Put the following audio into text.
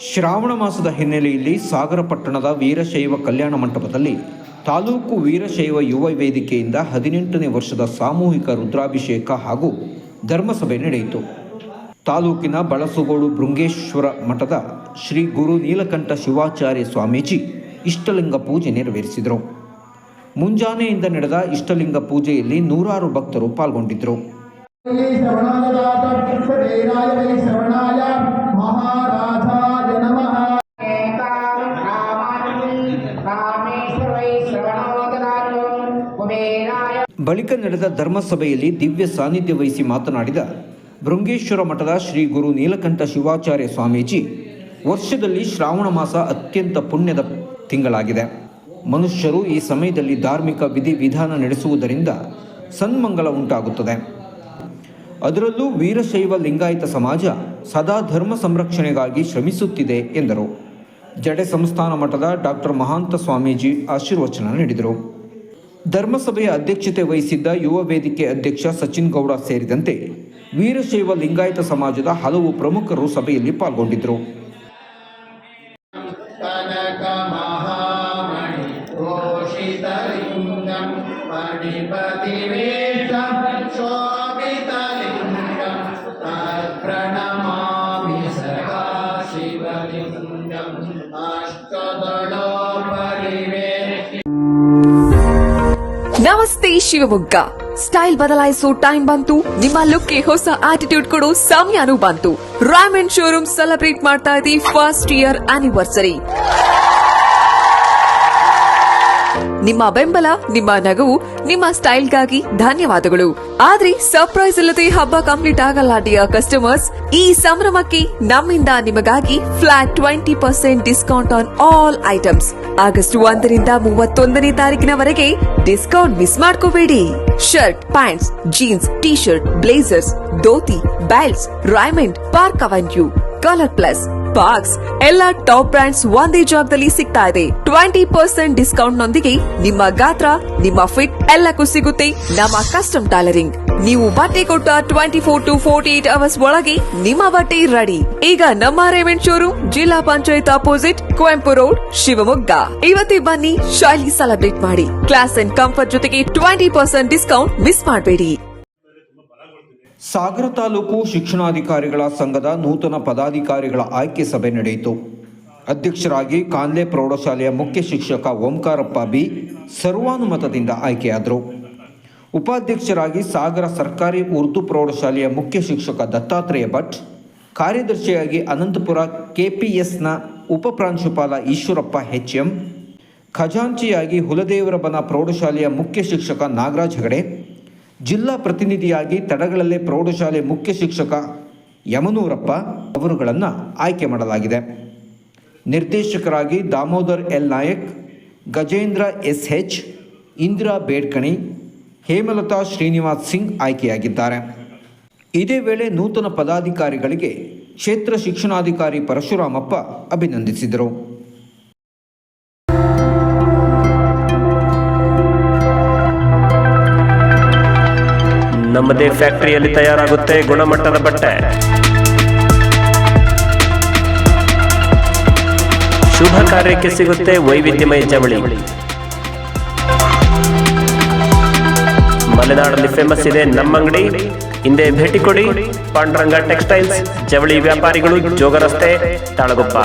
ಶ್ರಾವಣ ಮಾಸದ ಹಿನ್ನೆಲೆಯಲ್ಲಿ ಸಾಗರ ಪಟ್ಟಣದ ವೀರಶೈವ ಕಲ್ಯಾಣ ಮಂಟಪದಲ್ಲಿ ತಾಲೂಕು ವೀರಶೈವ ಯುವ ವೇದಿಕೆಯಿಂದ 18ನೇ ವರ್ಷದ ಸಾಮೂಹಿಕ ರುದ್ರಾಭಿಷೇಕ ಹಾಗೂ ಧರ್ಮಸಭೆ ನಡೆಯಿತು. ತಾಲೂಕಿನ ಬಳಸುಗೋಡು ಬೃಂಗೇಶ್ವರ ಮಠದ ಶ್ರೀ ಗುರು ನೀಲಕಂಠ ಶಿವಾಚಾರ್ಯ ಸ್ವಾಮೀಜಿ ಇಷ್ಟಲಿಂಗ ಪೂಜೆ ನೆರವೇರಿಸಿದರು. ಮುಂಜಾನೆಯಿಂದ ನಡೆದ ಇಷ್ಟಲಿಂಗ ಪೂಜೆಯಲ್ಲಿ ನೂರಾರು ಭಕ್ತರು ಪಾಲ್ಗೊಂಡಿದ್ದರು. ಬಳಿಕ ನಡೆದ ಧರ್ಮಸಭೆಯಲ್ಲಿ ದಿವ್ಯ ಸಾನ್ನಿಧ್ಯ ವಹಿಸಿ ಮಾತನಾಡಿದ ಬೃಂಗೇಶ್ವರ ಮಠದ ಶ್ರೀ ಗುರು ನೀಲಕಂಠ ಶಿವಾಚಾರ್ಯ ಸ್ವಾಮೀಜಿ, ವರ್ಷದಲ್ಲಿ ಶ್ರಾವಣ ಮಾಸ ಅತ್ಯಂತ ಪುಣ್ಯದ ತಿಂಗಳಾಗಿದೆ. ಮನುಷ್ಯರು ಈ ಸಮಯದಲ್ಲಿ ಧಾರ್ಮಿಕ ವಿಧಿವಿಧಾನ ನಡೆಸುವುದರಿಂದ ಸನ್ಮಂಗಲ ಉಂಟಾಗುತ್ತದೆ. ಅದರಲ್ಲೂ ವೀರಶೈವ ಲಿಂಗಾಯತ ಸಮಾಜ ಸದಾ ಧರ್ಮ ಸಂರಕ್ಷಣೆಗಾಗಿ ಶ್ರಮಿಸುತ್ತಿದೆ ಎಂದರು. ಜಡೆ ಸಂಸ್ಥಾನ ಮಠದ ಡಾಕ್ಟರ್ ಮಹಾಂತ ಸ್ವಾಮೀಜಿ ಆಶೀರ್ವಚನ ನೀಡಿದರು. ಧರ್ಮಸಭೆಯ ಅಧ್ಯಕ್ಷತೆ ವಹಿಸಿದ್ದ ಯುವ ವೇದಿಕೆ ಅಧ್ಯಕ್ಷ ಸಚಿನ್ ಗೌಡ ಸೇರಿದಂತೆ ವೀರಶೈವ ಲಿಂಗಾಯತ ಸಮಾಜದ ಹಲವು ಪ್ರಮುಖರು ಸಭೆಯಲ್ಲಿ ಪಾಲ್ಗೊಂಡಿದ್ದರು. ನಮಸ್ತೆ ಶಿವಮೊಗ್ಗ. ಸ್ಟೈಲ್ ಬದಲಾಯಿಸೋ ಟೈಮ್ ಬಂತು. ನಿಮ್ಮ ಲುಕ್ಗೆ ಹೊಸ ಆಟಿಟ್ಯೂಡ್ ಕೊಡೋ ಸಮಯನೂ ಬಂತು. ರಾಮನ್ ಶೋರೂಮ್ ಸೆಲೆಬ್ರೇಟ್ ಮಾಡ್ತಾ ಇದೆ ಫಸ್ಟ್ ಇಯರ್ ಆನಿವರ್ಸರಿ. ನಿಮ್ಮ ಬೆಂಬಲ, ನಿಮ್ಮ ನಗುವು, ನಿಮ್ಮ ಸ್ಟೈಲ್ಗಾಗಿ ಧನ್ಯವಾದಗಳು. ಆದ್ರೆ ಸರ್ಪ್ರೈಸ್ ಇಲ್ಲದೆ ಹಬ್ಬ ಕಂಪ್ಲೀಟ್ ಆಗಲ್ಲ ಡಿಯರ್ ಕಸ್ಟಮರ್ಸ್. ಈ ಸಂಭ್ರಮಕ್ಕೆ ನಮ್ಮಿಂದ ನಿಮಗಾಗಿ flat 20% discount on all items. August 1ರಿಂದ 31ನೇ ತಾರೀಕಿನವರೆಗೆ ಡಿಸ್ಕೌಂಟ್ ಮಿಸ್ ಮಾಡ್ಕೋಬೇಡಿ. Shirt, pants, jeans, T shirt, blazers, dhoti, belts, Raymond, Park Avenue, Color Plus, box ಎಲ್ಲ ಟಾಪ್ ಬ್ರಾಂಡ್ಸ್ ಒಂದೇ ಜಾಗದಲ್ಲಿ ಸಿಗ್ತಾ ಇದೆ. 20% ಡಿಸ್ಕೌಂಟ್ ನೊಂದಿಗೆ ನಿಮ್ಮ ಗಾತ್ರ, ನಿಮ್ಮ ಫಿಟ್ ಎಲ್ಲಕ್ಕೂ ಸಿಗುತ್ತೆ ನಮ್ಮ ಕಸ್ಟಮ್ ಟೈಲರಿಂಗ್. ನೀವು ಬಟ್ಟೆ ಕೊಟ್ಟ 24 to 48 ಅವರ್ಸ್ ಒಳಗೆ ನಿಮ್ಮ ಬಟ್ಟೆ ರೆಡಿ. ಈಗ ನಮ್ಮ ರೇಮಂಡ್ ಶೋರೂಮ್ ಜಿಲ್ಲಾ ಪಂಚಾಯತ್ ಅಪೋಸಿಟ್, ಕುವೆಂಪು ರೋಡ್, ಶಿವಮೊಗ್ಗ. ಇವತ್ತೇ ಬನ್ನಿ, ಶೈಲಿ ಸೆಲೆಬ್ರೇಟ್ ಮಾಡಿ. ಕ್ಲಾಸ್ ಅಂಡ್ ಕಂಫರ್ಟ್ ಜೊತೆಗೆ 20% ಡಿಸ್ಕೌಂಟ್ ಮಿಸ್ ಮಾಡಬೇಡಿ. ಸಾಗರ ತಾಲೂಕು ಶಿಕ್ಷಣಾಧಿಕಾರಿಗಳ ಸಂಘದ ನೂತನ ಪದಾಧಿಕಾರಿಗಳ ಆಯ್ಕೆ ಸಭೆ ನಡೆಯಿತು. ಅಧ್ಯಕ್ಷರಾಗಿ ಕಾನ್ಲೆ ಪ್ರೌಢಶಾಲೆಯ ಮುಖ್ಯ ಶಿಕ್ಷಕ ಓಂಕಾರಪ್ಪ ಬಿ ಸರ್ವಾನುಮತದಿಂದ ಆಯ್ಕೆಯಾದರು. ಉಪಾಧ್ಯಕ್ಷರಾಗಿ ಸಾಗರ ಸರ್ಕಾರಿ ಉರ್ದು ಪ್ರೌಢಶಾಲೆಯ ಮುಖ್ಯ ಶಿಕ್ಷಕ ದತ್ತಾತ್ರೇಯ ಭಟ್, ಕಾರ್ಯದರ್ಶಿಯಾಗಿ ಅನಂತಪುರ ಕೆಪಿಎಸ್ನ ಉಪಪ್ರಾಂಶುಪಾಲ ಈಶ್ವರಪ್ಪ HM, ಖಜಾಂಚಿಯಾಗಿ ಹುಲದೇವರಬನ ಪ್ರೌಢಶಾಲೆಯ ಮುಖ್ಯ ಶಿಕ್ಷಕ ನಾಗರಾಜ್ ಹೆಗಡೆ, ಜಿಲ್ಲಾ ಪ್ರತಿನಿಧಿಯಾಗಿ ತಡಗಳಲ್ಲೇ ಪ್ರೌಢಶಾಲೆ ಮುಖ್ಯ ಶಿಕ್ಷಕ ಯಮನೂರಪ್ಪ ಅವರುಗಳನ್ನು ಆಯ್ಕೆ ಮಾಡಲಾಗಿದೆ. ನಿರ್ದೇಶಕರಾಗಿ ದಾಮೋದರ್ ಎಲ್ ನಾಯಕ್, ಗಜೇಂದ್ರ SH, ಇಂದಿರಾ ಬೇಡ್ಕಣಿ, ಹೇಮಲತಾ ಶ್ರೀನಿವಾಸ್ ಸಿಂಗ್ ಆಯ್ಕೆಯಾಗಿದ್ದಾರೆ. ಇದೇ ವೇಳೆ ನೂತನ ಪದಾಧಿಕಾರಿಗಳಿಗೆ ಕ್ಷೇತ್ರ ಶಿಕ್ಷಣಾಧಿಕಾರಿ ಪರಶುರಾಮಪ್ಪ ಅಭಿನಂದಿಸಿದರು. ನಮ್ಮದೇ ಫ್ಯಾಕ್ಟರಿಯಲ್ಲಿ ತಯಾರಾಗುತ್ತೆ ಗುಣಮಟ್ಟದ ಬಟ್ಟೆ. ಶುಭ ಕಾರ್ಯಕ್ಕೆ ಸಿಗುತ್ತೆ ವೈವಿಧ್ಯಮಯ ಜವಳಿ. ಮಲೆನಾಡಲ್ಲಿ ಫೇಮಸ್ ಇದೆ ನಮ್ಮಂಗಡಿ. ಹಿಂದೆ ಭೇಟಿ ಕೊಡಿ. ಪಾಂಡುರಂಗ ಟೆಕ್ಸ್ಟೈಲ್ಸ್, ಜವಳಿ ವ್ಯಾಪಾರಿಗಳು, ಜೋಗ ರಸ್ತೆ, ತಾಳಗುಪ್ಪ.